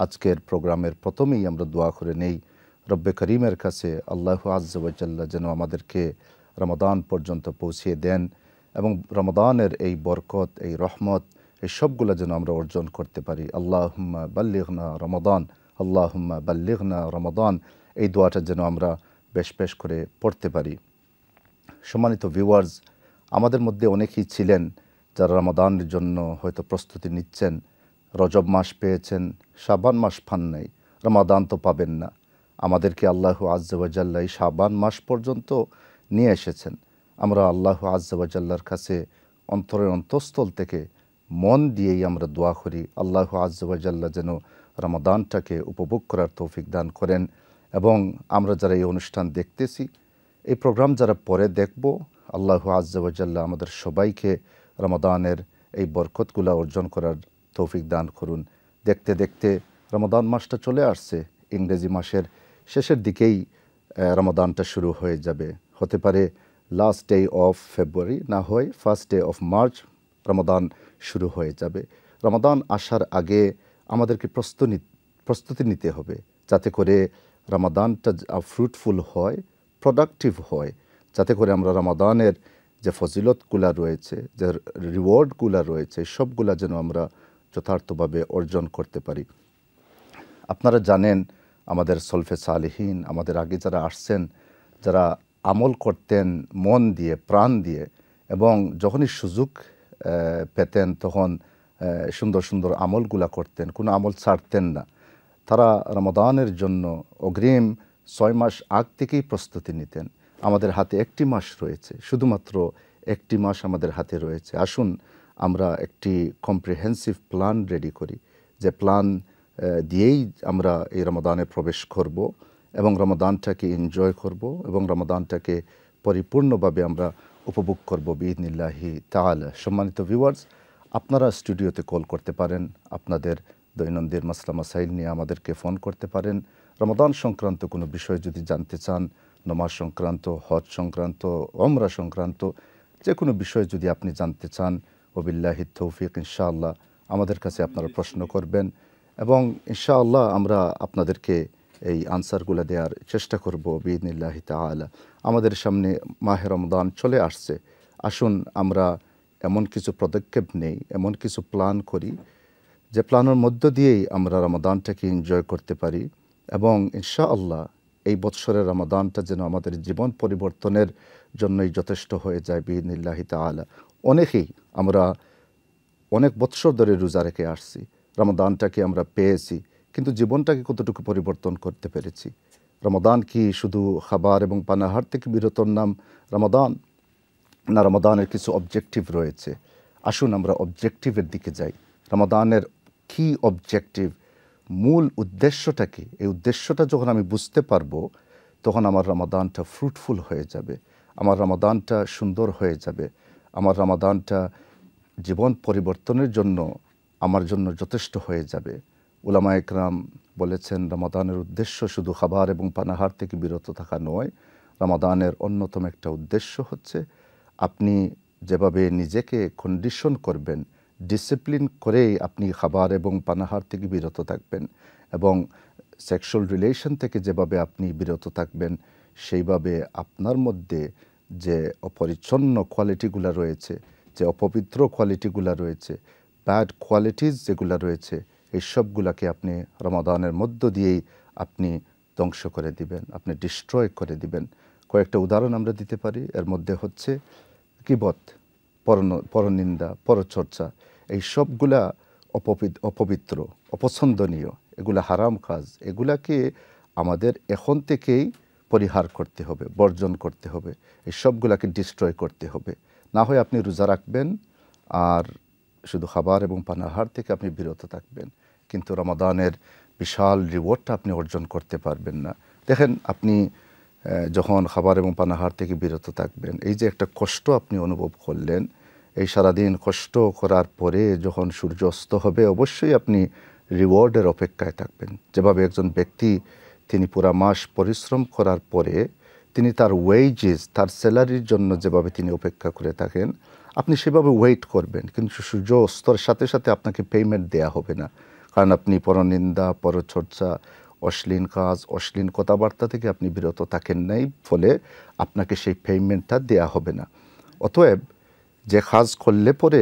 আজকের প্রোগ্রামের প্রথমেই আমরা দোয়া করে নেই রব্বে করিমের কাছে আল্লাহ আজ্জা ওয়া জাল্লা যেন আমাদেরকে রমাদান পর্যন্ত পৌঁছিয়ে দেন এবং রমাদানের এই বরকত, এই রহমত, এই সবগুলো যেন আমরা অর্জন করতে পারি। আল্লাহুম্মা বাল্লিগনা রমাদান, আল্লাহুম্মা বাল্লিগনা রমাদান, এই দোয়াটা যেন আমরা বেশ বেশ করে পড়তে পারি। সম্মানিত ভিউয়ার্স, আমাদের মধ্যে অনেকেই ছিলেন যারা রমাদানের জন্য হয়তো প্রস্তুতি নিচ্ছেন। রজব মাস পেয়েছেন, শাবান মাস পান নাই, রমাদান তো পাবেন না। আমাদেরকে আল্লাহু আজ্জা ওয়া জাল্লা এই শাবান মাস পর্যন্ত নিয়ে এসেছেন। আমরা আল্লাহু আজ্জা ওয়া জাল্লার কাছে অন্তরের অন্তঃস্থল থেকে মন দিয়েই আমরা দোয়া করি আল্লাহু আজ্জা ওয়া জাল্লা যেন রমাদানটাকে উপভোগ করার তৌফিক দান করেন। এবং আমরা যারা এই অনুষ্ঠান দেখতেছি, এই প্রোগ্রাম যারা পরে দেখব, আল্লাহু আজ্জা ওয়া জাল্লা আমাদের সবাইকে রমাদানের এই বরকতগুলো অর্জন করার তৌফিক দান করুন। দেখতে দেখতে রমাদান মাসটা চলে আসছে। ইংরেজি মাসের শেষের দিকেই রমাদানটা শুরু হয়ে যাবে। হতে পারে লাস্ট ডে অফ ফেব্রুয়ারি, না হয় ফার্স্ট ডে অফ মার্চ রমাদান শুরু হয়ে যাবে। রমাদান আসার আগে আমাদেরকে প্রস্তুতি নিতে হবে যাতে করে রমাদানটা ফ্রুটফুল হয়, প্রোডাক্টিভ হয়, যাতে করে আমরা রমাদানের যে ফজিলতগুলা রয়েছে, যে রিওয়ার্ডগুলা রয়েছে, সবগুলা যেন আমরা যথার্থভাবে অর্জন করতে পারি। আপনারা জানেন আমাদের সলফে সালেহীন, আমাদের আগে যারা আসছেন, যারা আমল করতেন মন দিয়ে, প্রাণ দিয়ে, এবং যখনই সুযোগ পেতেন তখন সুন্দর সুন্দর আমলগুলা করতেন, কোনো আমল ছাড়তেন না। তারা রমাদানের জন্য অগ্রিম 6 মাস আগ থেকেই প্রস্তুতি নিতেন। আমাদের হাতে একটি মাস রয়েছে, শুধুমাত্র একটি মাস আমাদের হাতে রয়েছে। আসুন আমরা একটি কম্প্রিহেন্সিভ প্ল্যান রেডি করি, যে প্ল্যান দিয়েই আমরা এই রমাদানে প্রবেশ করব এবং রমাদানটাকে এনজয় করব এবং রমাদানটাকে পরিপূর্ণভাবে আমরা উপভোগ করব বিইذনিল্লাহি তাআলা। সম্মানিত ভিউয়ার্স, আপনারা স্টুডিওতে কল করতে পারেন, আপনাদের দৈনন্দিন মাসলা মাসাইল নিয়ে আমাদেরকে ফোন করতে পারেন। রমাদান সংক্রান্ত কোনো বিষয় যদি জানতে চান, নামাজ সংক্রান্ত, হজ সংক্রান্ত, উমরা সংক্রান্ত যে কোনো বিষয় যদি আপনি জানতে চান, ওবিল্লাহি তৌফিক, ইনশাআল্লাহ আমাদের কাছে আপনারা প্রশ্ন করবেন এবং ইনশাআল্লাহ আমরা আপনাদেরকে এই আনসারগুলো দেওয়ার চেষ্টা করব বিইذনিল্লাহি তাআলা। আমাদের সামনে মাহে রমাদান চলে আসছে। আসুন আমরা এমন কিছু পদক্ষেপ নেই, এমন কিছু প্ল্যান করি যে প্ল্যানের মধ্য দিয়েই আমরা রমাদানটাকে এনজয় করতে পারি এবং ইনশাআল্লাহ এই বৎসরের রমাদানটা যেন আমাদের জীবন পরিবর্তনের জন্যই যথেষ্ট হয়ে যায় বিইذনিল্লাহি তাআলা। অনেকেই আমরা অনেক বৎসর ধরে রোজা রেখে আসছি, রমাদানটাকে আমরা পেয়েছি, কিন্তু জীবনটাকে কতটুকু পরিবর্তন করতে পেরেছি? রমাদান কি শুধু খাবার এবং পানাহার থেকে বিরতর নাম রমাদান, না রমাদানের কিছু অবজেক্টিভ রয়েছে? আসুন আমরা অবজেক্টিভের দিকে যাই। রমাদানের কি অবজেক্টিভ, মূল উদ্দেশ্যটা কি? এই উদ্দেশ্যটা যখন আমি বুঝতে পারবো তখন আমার রমাদানটা ফ্রুটফুল হয়ে যাবে, আমার রমাদানটা সুন্দর হয়ে যাবে, আমার রমাদানটা জীবন পরিবর্তনের জন্য আমার জন্য যথেষ্ট হয়ে যাবে। উলামা একরাম বলেছেন রমাদানের উদ্দেশ্য শুধু খাবার এবং পানাহার থেকে বিরত থাকা নয়, রমাদানের অন্যতম একটা উদ্দেশ্য হচ্ছে আপনি যেভাবে নিজেকে কন্ডিশন করবেন, ডিসিপ্লিন করেই আপনি খাবার এবং পানাহার থেকে বিরত থাকবেন এবং সেক্সুয়াল রিলেশন থেকে যেভাবে আপনি বিরত থাকবেন, সেইভাবে আপনার মধ্যে যে অপরিচ্ছন্ন কোয়ালিটিগুলো রয়েছে, যে অপবিত্র কোয়ালিটিগুলো রয়েছে, ব্যাড কোয়ালিটিস যেগুলো রয়েছে, এই সবগুলোকে আপনি রমাদানের মধ্য দিয়েই আপনি ধ্বংস করে দিবেন, আপনি ডিস্ট্রয় করে দিবেন। কয়েকটা উদাহরণ আমরা দিতে পারি। এর মধ্যে হচ্ছে গীবত, পরনিন্দা, পরচর্চা, এই সবগুলা অপবিত্র, অপছন্দনীয়, এগুলা হারাম কাজ। এগুলাকে আমাদের এখন থেকেই পরিহার করতে হবে, বর্জন করতে হবে, এই সবগুলাকে ডিস্ট্রয় করতে হবে। না হয় আপনি রোজা রাখবেন আর শুধু খাবার এবং পানাহার থেকে আপনি বিরত থাকবেন, কিন্তু রমাদানের বিশাল রিওয়ার্ডটা আপনি অর্জন করতে পারবেন না। দেখেন, আপনি যখন খাবার এবং পানাহার থেকে বিরত থাকবেন, এই যে একটা কষ্ট আপনি অনুভব করলেন, এই সারাদিন কষ্ট করার পরে যখন সূর্য অস্ত হবে, অবশ্যই আপনি রিওয়ার্ডের অপেক্ষায় থাকবেন। যেভাবে একজন ব্যক্তি তিনি পুরা মাস পরিশ্রম করার পরে তিনি তার ওয়েজেস, তার স্যালারির জন্য যেভাবে তিনি অপেক্ষা করে থাকেন, আপনি সেভাবে ওয়েট করবেন, কিন্তু সূর্য অস্তর সাথে সাথে আপনাকে পেমেন্ট দেয়া হবে না। কারণ আপনি পরনিন্দা, পরচর্চা, অশ্লীল কাজ, অশ্লীল কথাবার্তা থেকে আপনি বিরত থাকেন নাই, ফলে আপনাকে সেই পেমেন্টটা দেয়া হবে না। অতএব যে কাজ করলে পরে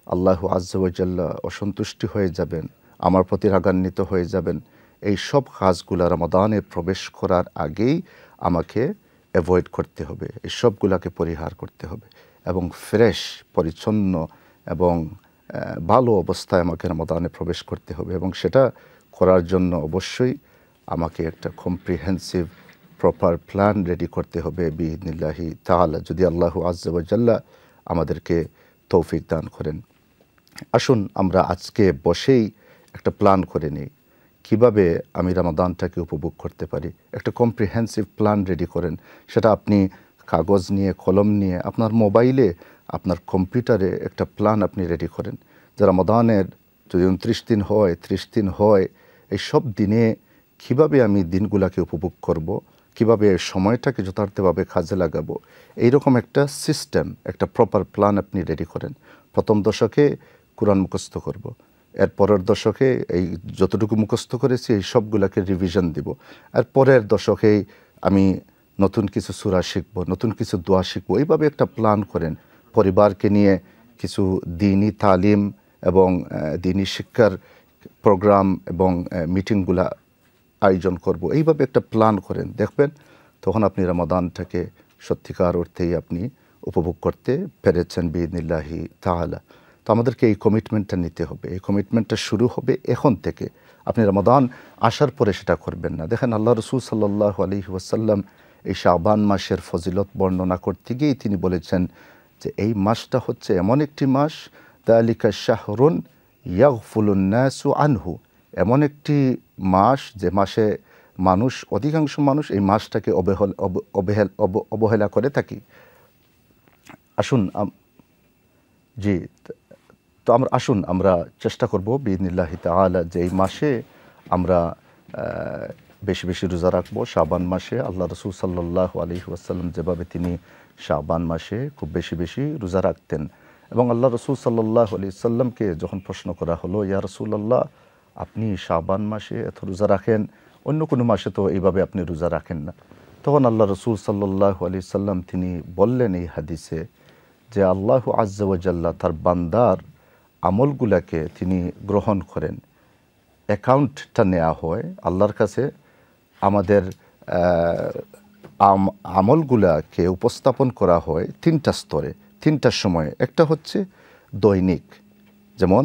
আল্লাহু আজ্জা ওয়া জাল্লা অসন্তুষ্টি হয়ে যাবেন, আমার প্রতি রাগান্বিত হয়ে যাবেন, এই সব কাজগুলো রমাদানে প্রবেশ করার আগেই আমাকে অ্যাভয়েড করতে হবে, এই সবগুলোকে পরিহার করতে হবে এবং ফ্রেশ, পরিচ্ছন্ন এবং ভালো অবস্থায় আমাকে রমাদানে প্রবেশ করতে হবে। এবং সেটা করার জন্য অবশ্যই আমাকে একটা কম্প্রিহেন্সিভ প্রপার প্ল্যান রেডি করতে হবে বিইذনিল্লাহি তাআলা, যদি আল্লাহু আজ্জা ওয়া জাল্লা আমাদেরকে তৌফিক দান করেন। আসুন আমরা আজকে বসেই একটা প্ল্যান করে নিই কীভাবে আমি রমাদানটাকে উপভোগ করতে পারি। একটা কম্প্রিহেন্সিভ প্ল্যান রেডি করেন, সেটা আপনি কাগজ নিয়ে, কলম নিয়ে, আপনার মোবাইলে, আপনার কম্পিউটারে একটা প্ল্যান আপনি রেডি করেন যে রমাদানের যদি 29 দিন হয়, 30 দিন হয়, এই সব দিনে কীভাবে আমি দিনগুলোকে উপভোগ করব, কীভাবে সময়টাকে যথার্থভাবে কাজে লাগাবো, এইরকম একটা সিস্টেম, একটা প্রপার প্ল্যান আপনি রেডি করেন। প্রথম দশকে কোরআন মুখস্থ করব, এর পরের দশকে এই যতটুকু মুখস্থ করেছি এই সবগুলোকে রিভিশন দিব, আর পরের দশকেই আমি নতুন কিছু সূরা শিখব, নতুন কিছু দোয়া শিখব। এইভাবে একটা প্ল্যান করেন। পরিবারকে নিয়ে কিছু দ্বীনি তালিম এবং দ্বীনি শিক্ষার প্রোগ্রাম এবং মিটিংগুলা আয়োজন করব, এইভাবে একটা প্ল্যান করেন। দেখবেন তখন আপনি রমাদানটাকে সত্যিকার অর্থেই আপনি উপভোগ করতে পেরেছেন বিইذনিল্লাহি তাআলা। তো আমাদেরকে এই কমিটমেন্টটা নিতে হবে। এই কমিটমেন্টটা শুরু হবে এখন থেকে। আপনি রমাদান আসার পরে সেটা করবেন না। দেখেন আল্লাহ রাসূল সাল্লাল্লাহু আলাইহি ওয়াসাল্লাম এই শাবান মাসের ফজিলত বর্ণনা করতে গিয়েই তিনি বলেছেন যে এই মাসটা হচ্ছে এমন একটি মাস, যালিকা শাহরুন ইয়াগফুলুন নাসু আনহু, এমন একটি মাস যে মাসে মানুষ, অধিকাংশ মানুষ এই মাসটাকে অবহেলা করে থাকি। আসুন জি, তো আসুন আমরা চেষ্টা করব বিইذনিল্লাহি তাআলা যে এই মাসে আমরা বেশি বেশি রোজা রাখবো। শাবান মাসে আল্লাহ রাসূল সাল্লাল্লাহু আলাইহি ওয়াসাল্লাম যেভাবে তিনি শাবান মাসে খুব বেশি বেশি রোজা রাখতেন, এবং আল্লাহ রাসূল সাল্লাল্লাহু আলাইহি ওয়াসাল্লামকে যখন প্রশ্ন করা হলো, ইয়া রাসূলুল্লাহ আপনি শাবান মাসে এত রোজা রাখেন, অন্য কোনো মাসে তো এইভাবে আপনি রোজা রাখেন না, তখন আল্লাহ রাসূল সাল্লাল্লাহু আলাইহি ওয়াসাল্লাম তিনি বললেন এই হাদিসে যে আল্লাহু আজ্জা ওয়া জাল্লা তার বান্দার আমলগুলাকে তিনি গ্রহণ করেন, অ্যাকাউন্টটা নেওয়া হয় আল্লাহর কাছে, আমাদের আমলগুলাকে উপস্থাপন করা হয় তিনটা স্তরে, তিনটার সময়ে। একটা হচ্ছে দৈনিক, যেমন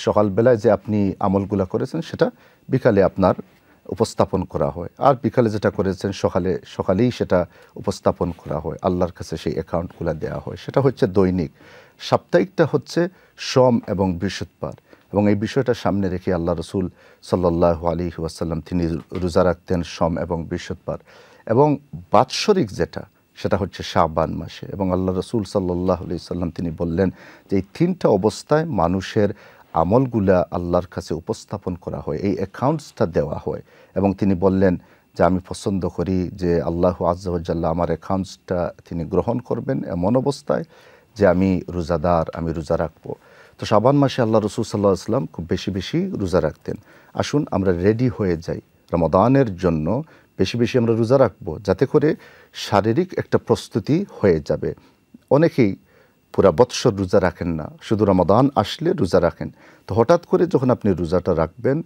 সকালবেলায় যে আপনি আমলগুলা করেছেন সেটা বিকালে আপনার উপস্থাপন করা হয়, আর বিকালে যেটা করেছেন সকালেই সেটা উপস্থাপন করা হয়, আল্লাহর কাছে সেই অ্যাকাউন্টগুলো দেওয়া হয়, সেটা হচ্ছে দৈনিক। সাপ্তাহিকটা হচ্ছে সোম এবং বৃহস্পতিবার, এবং এই বিষয়টা সামনে রেখে আল্লাহ রাসূল সাল্লাল্লাহু আলাইহি ওয়াসাল্লাম তিনি রোজা রাখতেন সোম এবং বৃহস্পতিবার। এবং বাৎসরিক যেটা, সেটা হচ্ছে শাবান মাসে, এবং আল্লাহ রাসূল সাল্লাল্লাহু আলাইহি ওয়াসাল্লাম তিনি বললেন যে এই তিনটা অবস্থায় মানুষের আমলগুলা আল্লাহর কাছে উপস্থাপন করা হয়, এই অ্যাকাউন্টসটা দেওয়া হয়। এবং তিনি বললেন যে আমি পছন্দ করি যে আল্লাহু আজ্জা ওয়া জাল্লা আমার অ্যাকাউন্টসটা তিনি গ্রহণ করবেন এমন অবস্থায় যে আমি রোজাদার, আমি রোজা রাখবো। তো শাবান মাসে আল্লাহ রাসূল সাল্লাল্লাহু আলাইহি ওয়াসাল্লাম খুব বেশি বেশি রোজা রাখতেন। আসুন আমরা রেডি হয়ে যাই রমাদানের জন্য, বেশি বেশি আমরা রোজা রাখবো, যাতে করে শারীরিক একটা প্রস্তুতি হয়ে যাবে। অনেকেই পুরা বৎসর রোজা রাখেন না, শুধু রমাদান আসলে রোজা রাখেন। তো হঠাৎ করে যখন আপনি রোজাটা রাখবেন,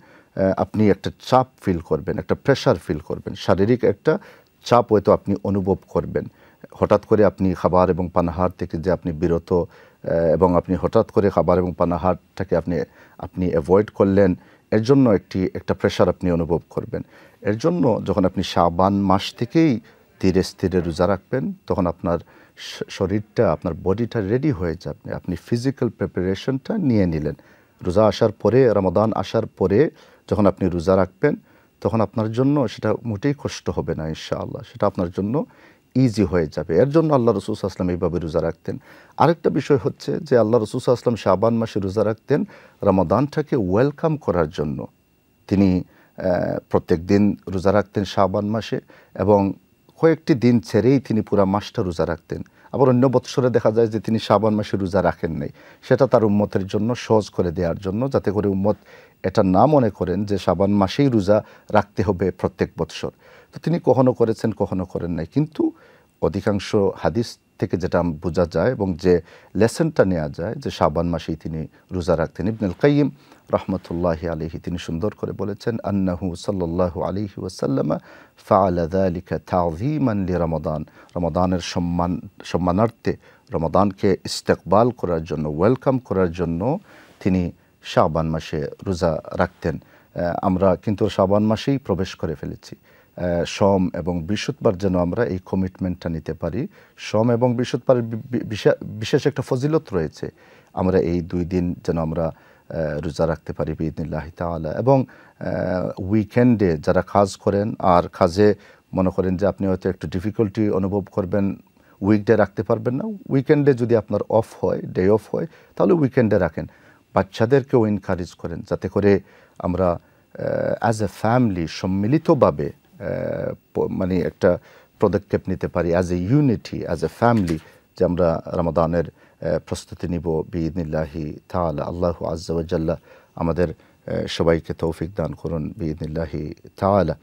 আপনি একটা চাপ ফিল করবেন, একটা প্রেশার ফিল করবেন, শারীরিক একটা চাপ হয়তো আপনি অনুভব করবেন। হঠাৎ করে আপনি খাবার এবং পানাহার থেকে যে আপনি বিরত, এবং আপনি হঠাৎ করে খাবার এবং পানাহারটাকে আপনি অ্যাভয়েড করলেন, এর জন্য একটা প্রেশার আপনি অনুভব করবেন। এর জন্য যখন আপনি শাবান মাস থেকেই ধীরে স্থিরে রোজা রাখবেন, তখন আপনার শরীরটা, আপনার বডিটা রেডি হয়ে যাবে, আপনি ফিজিক্যাল প্রিপারেশনটা নিয়ে নিলেন। রোজা আসার পরে, রমাদান আসার পরে যখন আপনি রোজা রাখবেন, তখন আপনার জন্য সেটা মোটেই কষ্ট হবে না ইনশাআল্লাহ, সেটা আপনার জন্য ইজি হয়ে যাবে। এর জন্য আল্লাহ রাসূল সাল্লাল্লাহু আলাইহি ওয়াসাল্লাম এইভাবে রোজা রাখতেন। আরেকটা বিষয় হচ্ছে যে আল্লাহ রাসূল সাল্লাল্লাহু আলাইহি ওয়াসাল্লাম শাবান মাসে রোজা রাখতেন রমাদানটাকে ওয়েলকাম করার জন্য। তিনি প্রত্যেক দিন রোজা রাখতেন শাবান মাসে, এবং কয়েকটি দিন ছেড়েই তিনি পুরা মাসটা রোজা রাখতেন। আবার অন্য বৎসরে দেখা যায় যে তিনি শাবান মাসে রোজা রাখেন নাই। সেটা তার উম্মতের জন্য সহজ করে দেওয়ার জন্য, যাতে করে উম্মত এটা না মনে করেন যে শাবান মাসেই রোজা রাখতে হবে প্রত্যেক বৎসর। তো তিনি কখনো করেছেন, কখনো করেন নাই। কিন্তু অধিকাংশ হাদিস থেকে যেটা বোঝা যায় এবং যে লেসনটা নেওয়া যায় যে শাবান মাসেই তিনি রোজা রাখতেন। ইবনুল কাইয়িম রহমতুল্লাহি আলাইহি তিনি সুন্দর করে বলেছেন, আন্নাহু সাল্লাল্লাহু আলাইহি ওয়াসাল্লাম ফাআলা যালিকা তাযীমান লিরমাদান। রমাদানের সম্মানার্থে, রমাদানকে ইস্তেকবাল করার জন্য, ওয়েলকাম করার জন্য তিনি শাবান মাসে রোজা রাখতেন। আমরা কিন্তু শাবান মাসেই প্রবেশ করে ফেলেছি। সোম এবং বৃহস্পতিবার যেন আমরা এই কমিটমেন্টটা নিতে পারি। সোম এবং বৃহস্পতিবারের বিশেষ একটা ফজিলত রয়েছে। আমরা এই 2 দিন যেন আমরা রোজা রাখতে পারি বিইذনিল্লাহি তাআলা। এবং উইকেন্ডে যারা কাজ করেন, আর কাজে মনে করেন যে আপনি হয়তো একটু ডিফিকাল্টি অনুভব করবেন, উইকডে রাখতে পারবেন না, উইকেন্ডে যদি আপনার অফ হয়, ডে অফ হয়, তাহলে উইকেন্ডে রাখেন। বাচ্চাদেরকেও এনকারেজ করেন যাতে করে আমরা অ্যাজ এ ফ্যামিলি সম্মিলিতভাবে মানে একটা পদক্ষেপ নিতে পারি, as a unity, as a family, যে আমরা রমাদানের প্রস্তুতি নিব বিইذনিল্লাহি তাআলা। আল্লাহু আজ্জা ওয়া জাল্লা আমাদের সবাইকে তৌফিক দান করুন বিইذনিল্লাহি তাআলা।